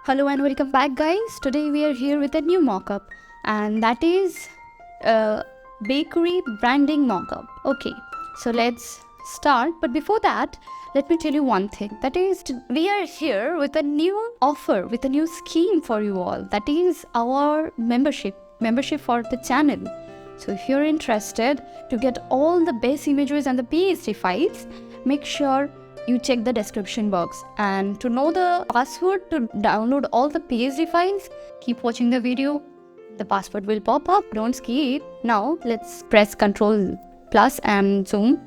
Hello and welcome back, guys. Today we are here with a new mockup, and that is a bakery branding mockup. Okay, so let's start. But before that, let me tell you one thing. That is, we are here with a new offer, with a new scheme for you all. That is our membership for the channel. So if you're interested to get all the best images and the PSD files, make sure you check the description box. And to know the password to download all the PSD files, keep watching the video. The password will pop up. Don't skip. Now let's press Ctrl plus and zoom.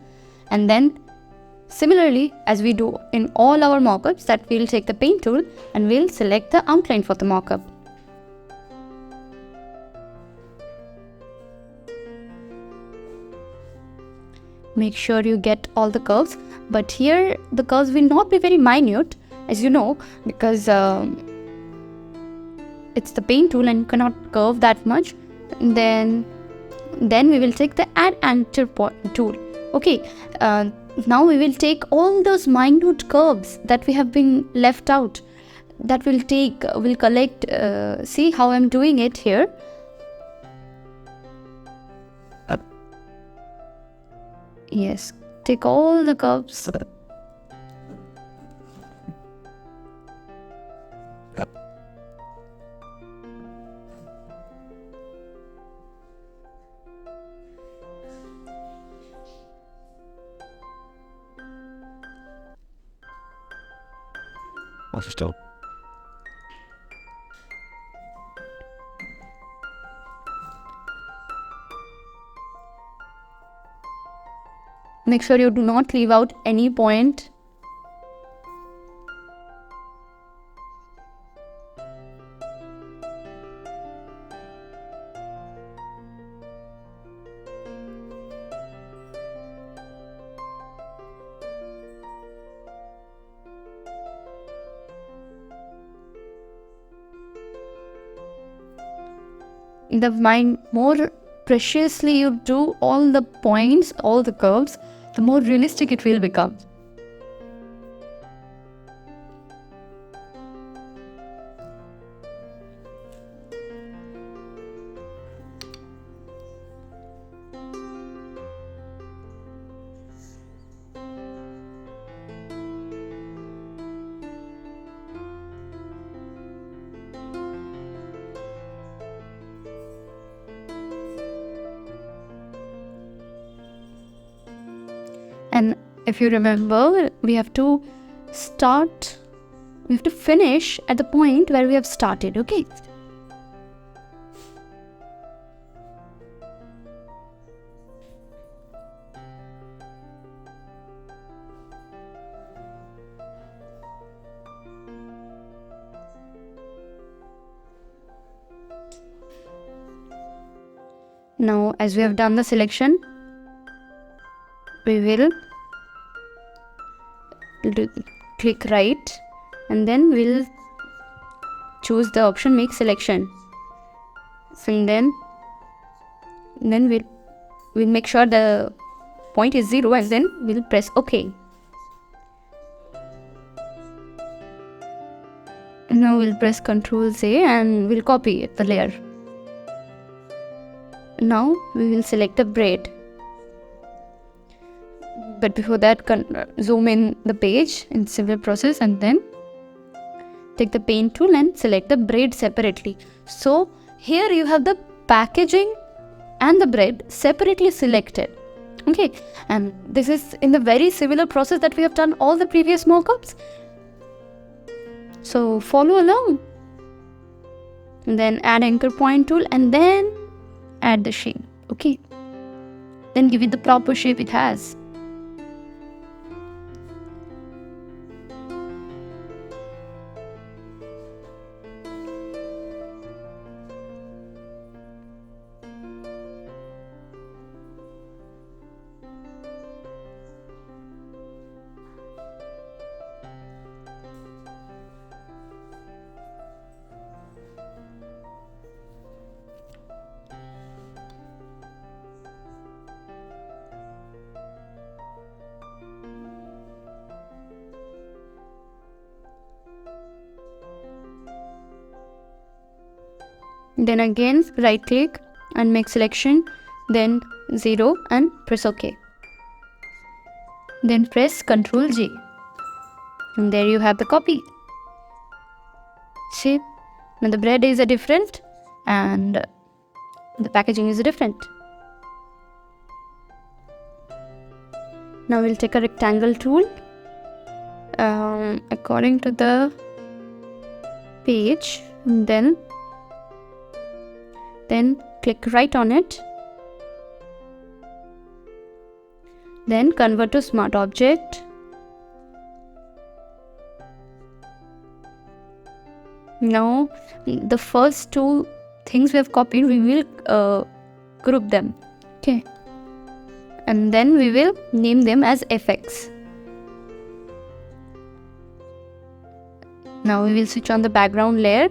And then similarly, as we do in all our mockups, that we'll take the paint tool and we'll select the outline for the mockup. Make sure you get all the curves, but here the curves will not be very minute, as you know, because it's the paint tool and you cannot curve that much. Then we will take the add anchor tool. Okay, now we will take all those minute curves that we have been left out. That will collect. See how I'm doing it here. Yes, take all the curves. What's it still? Make sure you do not leave out any point. The more preciously you do all the points, all the curves, the more realistic it will become. And if you remember, we have to finish at the point where we have started, okay? Now, as we have done the selection, we will click right and then we'll choose the option make selection. So then we'll make sure the point is 0 and then we'll press OK. Now we'll press Ctrl Z and we'll copy the layer. Now we will select the braid. But before that, zoom in the page in similar process and then take the paint tool and select the braid separately. So here you have the packaging and the braid separately selected. Okay, and this is in the very similar process that we have done all the previous mockups. So follow along. And then add anchor point tool and then add the shape. Okay, then give it the proper shape it has. Then again right click and make selection, then 0 and press OK. Then press Ctrl J. And there you have the copy. See, now the bread is different and the packaging is different. Now we'll take a rectangle tool according to the page, and then click right on it. Then convert to smart object. Now the first two things we have copied, we will group them. Okay. And then we will name them as FX. Now we will switch on the background layer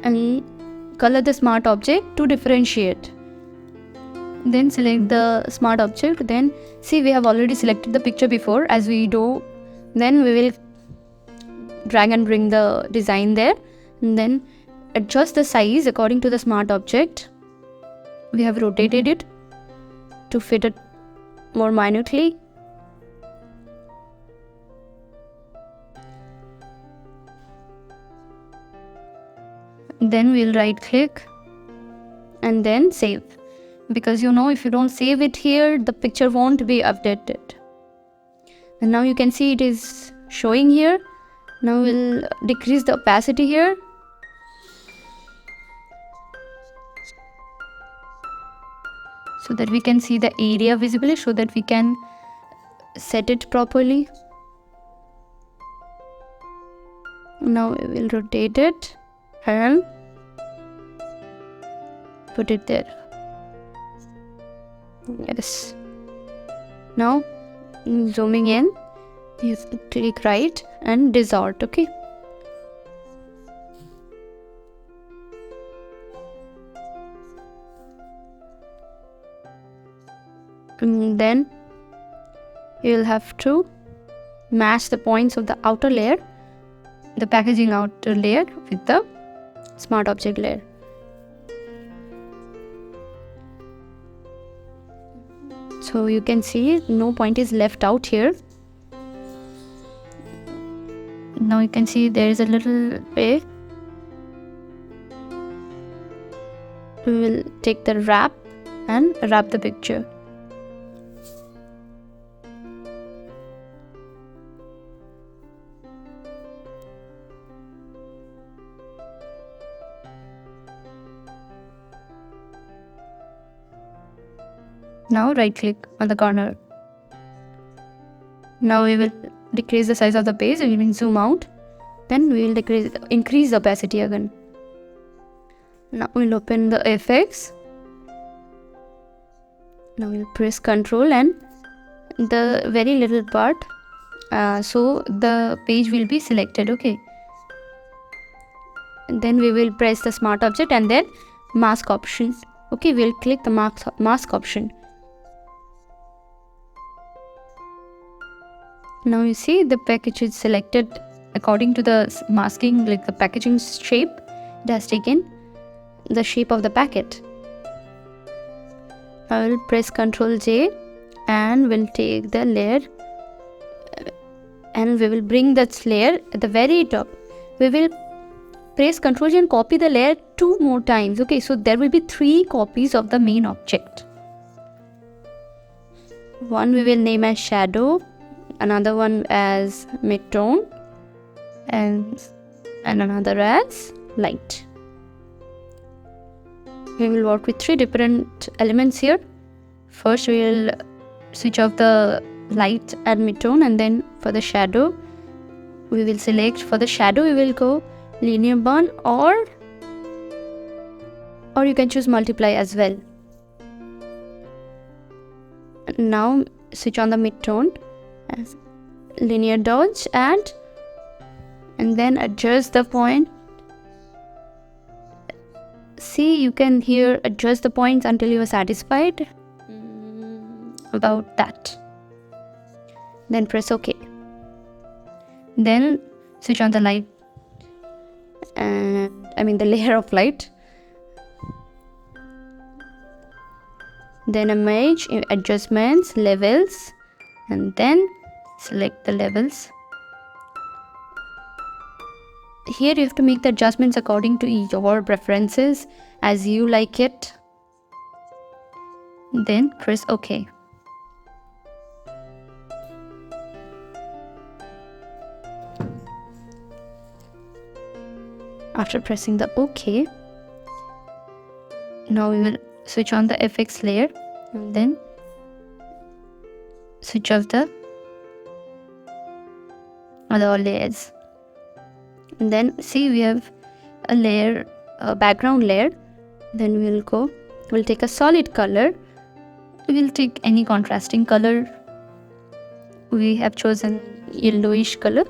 and color the smart object to differentiate. Then select the smart object. Then see, we have already selected the picture before. As we do, then we will drag and bring the design there, and then adjust the size according to the smart object. We have rotated it to fit it more minutely. Then we'll right click and then save, because if you don't save it here, the picture won't be updated. And now you can see it is showing here. Now we'll decrease the opacity here. So that we can see the area visibly, so that we can set it properly. Now we will rotate it and put it there. Yes. Now zooming in, you click right and distort. Okay. And then you will have to match the points of the outer layer, the packaging outer layer, with the smart object layer. So you can see no point is left out here. Now you can see there is a little way. We will take the wrap and wrap the picture. Now right click on the corner. Now we will decrease the size of the page. We will zoom out. Then we will increase the opacity again. Now we'll open the FX. Now we'll press Ctrl and the very little part, so the page will be selected. Okay. And then we will press the smart object and then mask option. Okay, we'll click the mask option. Now you see the package is selected according to the masking, like the packaging shape. It has taken the shape of the packet. I will press Ctrl J and will take the layer and we will bring that layer at the very top. We will press Ctrl J and copy the layer 2 more times. Okay, so there will be 3 copies of the main object. One we will name as shadow, another one as mid-tone, and another as light. We will work with 3 different elements here. First we will switch off the light and mid-tone, and then for the shadow we will select, for the shadow we will go linear burn, or you can choose multiply as well. Now switch on the mid-tone as linear dodge and then adjust the point. See, you can here adjust the points until you are satisfied about that. Then press OK. Then switch on the light the layer of light. Then image, adjustments, levels, and then select the levels. Here you have to make the adjustments according to your preferences as you like it. Then press OK. After pressing the OK, now we will switch on the FX layer and then switch off the other layers. And then see, we have a layer, a background layer. Then we'll take a solid color. We'll take any contrasting color. We have chosen yellowish color.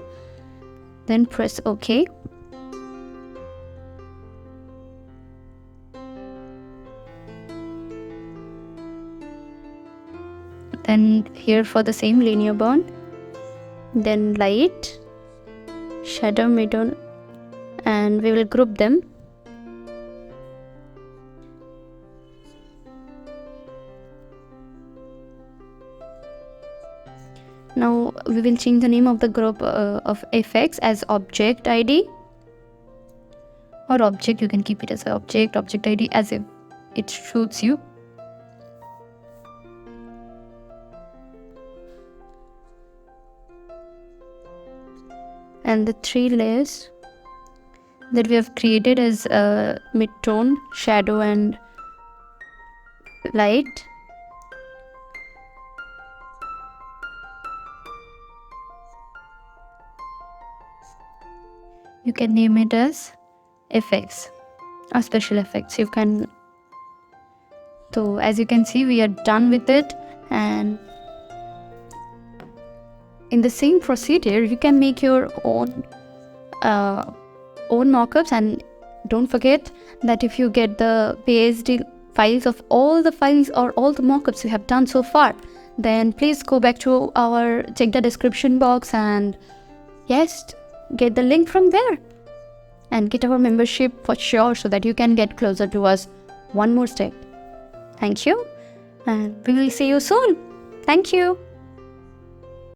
Then press OK. Then here for the same linear bond, then light, shadow, middle, and we will group them. Now we will change the name of the group of FX as object ID, or object. You can keep it as object ID, as if it suits you. And the 3 layers that we have created as mid-tone, shadow, and light. You can name it as FX or special effects. You can. So as you can see, we are done with it, and in the same procedure, you can make your own mockups. And don't forget that if you get the PSD files of all the files or all the mockups you have done so far, then please go back to check the description box and yes, get the link from there and get our membership for sure, so that you can get closer to us one more step. Thank you, and we will see you soon. Thank you.